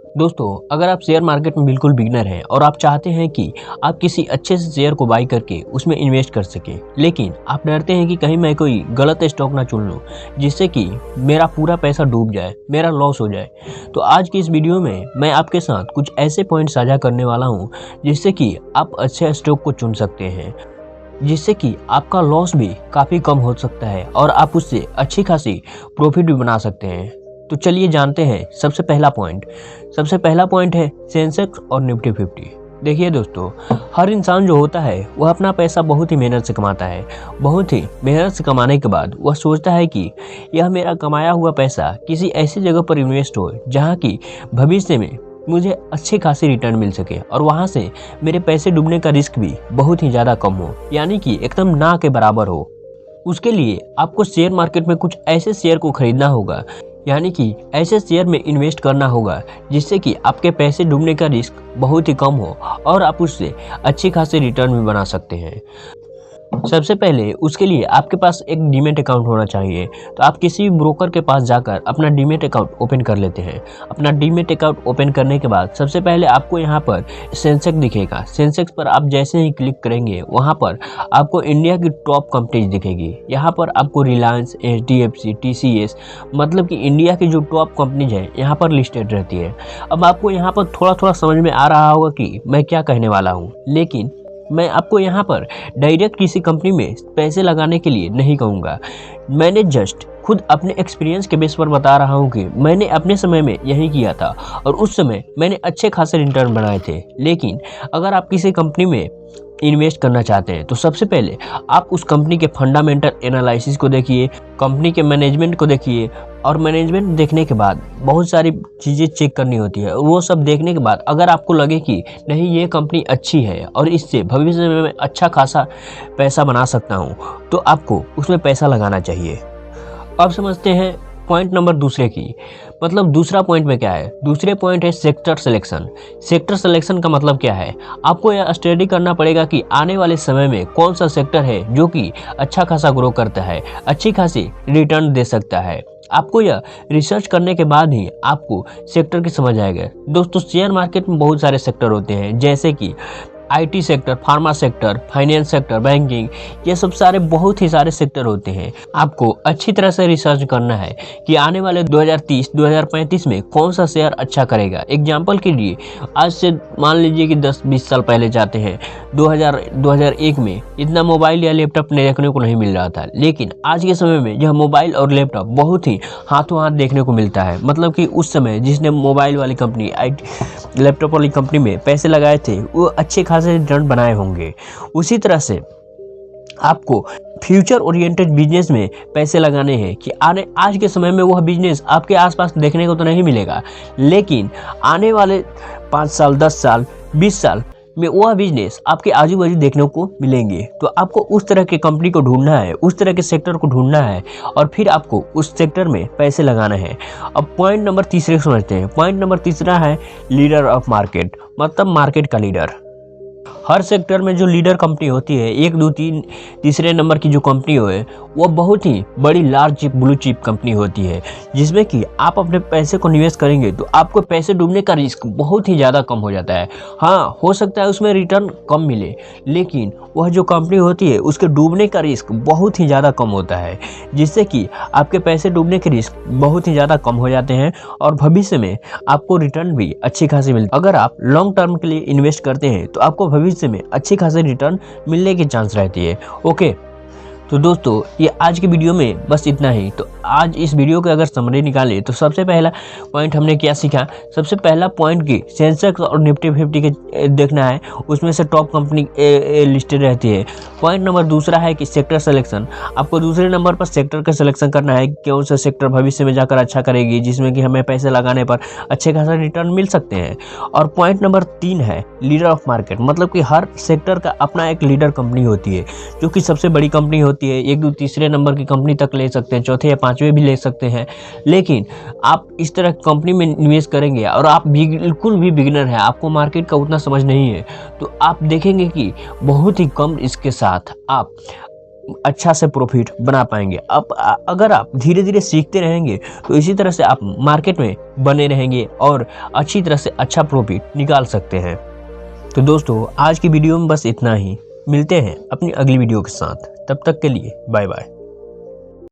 दोस्तों, अगर आप शेयर मार्केट में बिल्कुल बिगिनर हैं और आप चाहते हैं कि आप किसी अच्छे से शेयर को बाई करके उसमें इन्वेस्ट कर सकें, लेकिन आप डरते हैं कि कहीं मैं कोई गलत स्टॉक ना चुन लूं जिससे कि मेरा पूरा पैसा डूब जाए, मेरा लॉस हो जाए। तो आज की इस वीडियो में मैं आपके साथ कुछ ऐसे पॉइंट साझा करने वाला हूं जिससे कि आप अच्छे स्टॉक को चुन सकते हैं, जिससे कि आपका लॉस भी काफ़ी कम हो सकता है और आप उससे अच्छी खासी प्रॉफिट भी बना सकते हैं। तो चलिए जानते हैं सबसे पहला पॉइंट है सेंसेक्स और निफ्टी 50। देखिए दोस्तों, हर इंसान जो होता है वह अपना पैसा बहुत ही मेहनत से कमाता है। बहुत ही मेहनत से कमाने के बाद वह सोचता है कि यह मेरा कमाया हुआ पैसा किसी ऐसी जगह पर इन्वेस्ट हो जहाँ की भविष्य में मुझे अच्छे खासी रिटर्न मिल सके और वहाँ से मेरे पैसे डूबने का रिस्क भी बहुत ही ज़्यादा कम हो, यानी कि एकदम ना के बराबर हो। उसके लिए आपको शेयर मार्केट में कुछ ऐसे शेयर को खरीदना होगा, यानी कि ऐसे शेयर में इन्वेस्ट करना होगा जिससे कि आपके पैसे डूबने का रिस्क बहुत ही कम हो और आप उससे अच्छी खासी रिटर्न भी बना सकते हैं। सबसे पहले उसके लिए आपके पास एक डीमैट अकाउंट होना चाहिए। तो आप किसी भी ब्रोकर के पास जाकर अपना डीमैट अकाउंट ओपन कर लेते हैं। अपना डीमैट अकाउंट ओपन करने के बाद सबसे पहले आपको यहाँ पर सेंसेक्स दिखेगा। सेंसेक्स पर आप जैसे ही क्लिक करेंगे वहाँ पर आपको इंडिया की टॉप कंपनीज दिखेगी। यहाँ पर आपको रिलायंस, HDFC, TCS, मतलब कि इंडिया की जो टॉप कंपनीज है यहाँ पर लिस्टेड रहती है। अब आपको यहाँ पर थोड़ा थोड़ा समझ में आ रहा होगा कि मैं क्या कहने वाला हूँ, लेकिन मैं आपको यहाँ पर डायरेक्ट किसी कंपनी में पैसे लगाने के लिए नहीं कहूँगा। मैंने जस्ट खुद अपने एक्सपीरियंस के बेस पर बता रहा हूँ कि मैंने अपने समय में यही किया था और उस समय मैंने अच्छे खासे रिटर्न बनाए थे। लेकिन अगर आप किसी कंपनी में इन्वेस्ट करना चाहते हैं तो सबसे पहले आप उस कंपनी के फंडामेंटल एनालिसिस को देखिए, कंपनी के मैनेजमेंट को देखिए और मैनेजमेंट देखने के बाद बहुत सारी चीज़ें चेक करनी होती है। वो सब देखने के बाद अगर आपको लगे कि नहीं ये कंपनी अच्छी है और इससे भविष्य में मैं अच्छा खासा पैसा बना सकता हूँ, तो आपको उसमें पैसा लगाना चाहिए। अब समझते हैं पॉइंट नंबर दूसरे की, मतलब दूसरा पॉइंट में क्या है। दूसरे पॉइंट है सेक्टर सिलेक्शन। सेक्टर सिलेक्शन का मतलब क्या है, आपको यह स्टडी करना पड़ेगा कि आने वाले समय में कौन सा सेक्टर है जो कि अच्छा खासा ग्रो करता है, अच्छी खासी रिटर्न दे सकता है। आपको यह रिसर्च करने के बाद ही आपको सेक्टर की समझ आएगा। दोस्तों, शेयर मार्केट में बहुत सारे सेक्टर होते हैं, जैसे कि IT sector, pharma sector, finance sector, banking, ये सब सारे बहुत ही सारे सेक्टर होते हैं। आपको अच्छी तरह से रिसर्च करना है कि आने वाले 2030-2035 में कौन सा शेयर अच्छा करेगा। एग्जाम्पल के लिए आज से मान लीजिए कि 10-20 साल पहले जाते हैं, 2001 में इतना मोबाइल या लैपटॉप देखने को नहीं मिल रहा था, लेकिन आज के समय में यह मोबाइल और लैपटॉप बहुत ही हाथों हाथ देखने को मिलता है। मतलब कि उस समय जिसने मोबाइल वाली कंपनी, लैपटॉप वाली कंपनी में पैसे लगाए थे वो अच्छे खासे रिटर्न बनाए होंगे। उसी तरह से आपको फ्यूचर ओरिएंटेड बिजनेस में पैसे लगाने हैं कि आज के समय में वह बिजनेस आपके आसपास देखने को तो नहीं मिलेगा, लेकिन आने वाले 5 साल, 10 साल, 20 साल में वह बिजनेस आपके आजू बाजू देखने को मिलेंगे। तो आपको उस तरह के कंपनी को ढूंढना है, उस तरह के सेक्टर को ढूंढना है और फिर आपको उस सेक्टर में पैसे लगाना है। अब पॉइंट नंबर तीसरे समझते हैं। पॉइंट नंबर तीसरा है लीडर ऑफ मार्केट, मतलब मार्केट का लीडर। हर सेक्टर में जो लीडर कंपनी होती है, 1, 2, 3 तीसरे नंबर की जो कंपनी हो वो बहुत ही बड़ी large chip, blue chip company होती है, जिसमें कि आप अपने पैसे को निवेश करेंगे तो आपको पैसे डूबने का रिस्क बहुत ही ज़्यादा कम हो जाता है। हाँ, हो सकता है उसमें रिटर्न कम मिले, लेकिन वह जो कंपनी होती है उसके डूबने का रिस्क बहुत ही ज़्यादा कम होता है, जिससे कि आपके पैसे डूबने के रिस्क बहुत ही ज़्यादा कम हो जाते हैं और भविष्य में आपको रिटर्न भी अच्छी खासी मिलती है। अगर आप लॉन्ग टर्म के लिए इन्वेस्ट करते हैं तो आपको भविष्य में अच्छी खासी रिटर्न मिलने की चांस रहती है। ओके, तो दोस्तों ये आज की वीडियो में बस इतना ही। तो आज इस वीडियो के अगर समरी निकाले तो सबसे पहला पॉइंट हमने क्या सीखा। सबसे पहला पॉइंट की सेंसेक्स और निफ्टी 50 के देखना है, उसमें से टॉप कंपनी लिस्टेड रहती है। पॉइंट नंबर दूसरा है कि सेक्टर सिलेक्शन। आपको दूसरे नंबर पर सेक्टर का सिलेक्शन करना है, कौन सा सेक्टर भविष्य में जाकर अच्छा करेगी, जिसमें कि हमें पैसे लगाने पर अच्छे खासा रिटर्न मिल सकते हैं। और पॉइंट नंबर 3 है लीडर ऑफ मार्केट, मतलब कि हर सेक्टर का अपना एक लीडर कंपनी होती है जो कि सबसे बड़ी कंपनी होती है। 1, 2, तीसरे नंबर की कंपनी तक ले सकते हैं, चौथे या पांचवे भी ले सकते हैं। लेकिन आप इस तरह की कंपनी में निवेश करेंगे और आप बिल्कुल भी बिगिनर हैं, आपको मार्केट का उतना समझ नहीं है, तो आप देखेंगे कि बहुत ही कम इसके साथ आप अच्छा से प्रॉफिट बना पाएंगे। अब अगर आप धीरे धीरे सीखते रहेंगे तो इसी तरह से आप मार्केट में बने रहेंगे और अच्छी तरह से अच्छा प्रॉफिट निकाल सकते हैं। तो दोस्तों आज की वीडियो में बस इतना ही। मिलते हैं अपनी अगली वीडियो के साथ, तब तक के लिए बाय बाय।